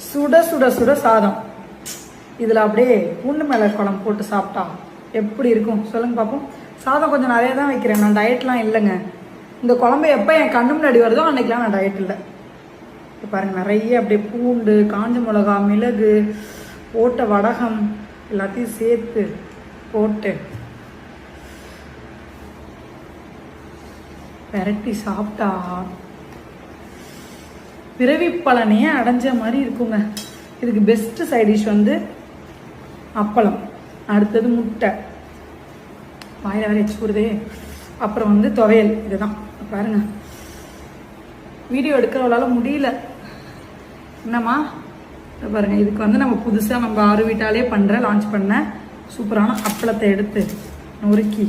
சுட சுட சுட சாதம். இதில் அப்படியே பூண்டு மேலே குழம்பு போட்டு சாப்பிட்டா எப்படி இருக்கும் சொல்லுங்க பார்ப்போம். சாதம் கொஞ்சம் நிறைய தான் வைக்கிறேன், நான் டயட்லாம் இல்லைங்க. இந்த குழம்பு எப்போ என் கண்ணு முன்னாடி வருதோ அன்றைக்கெலாம் நான் டயட் இல்லை. இப்போ பாருங்கள், நிறைய அப்படியே பூண்டு, காஞ்ச மிளகா, மிளகு போட்ட வடகம் எல்லாத்தையும் சேர்த்து போட்டு பெரட்டி சாப்பிட்டா பிறவி பலனையே அடைஞ்ச மாதிரி இருக்குங்க. இதுக்கு பெஸ்ட் சைட் டிஷ் வந்து அப்பளம், அடுத்தது முட்டை, வாயில வேற எச்சுடுதே, அப்புறம் வந்து துவையல். இதுதான் பாருங்க. வீடியோ எடுக்கிறவளால முடியல என்னம்மா பாருங்க. இதுக்கு வந்து நம்ம புதுசாக நம்ம ஆறு வீட்டாலே பண்ணுற லான்ச் பண்ண சூப்பரான அப்பளத்தை எடுத்து நொறுக்கி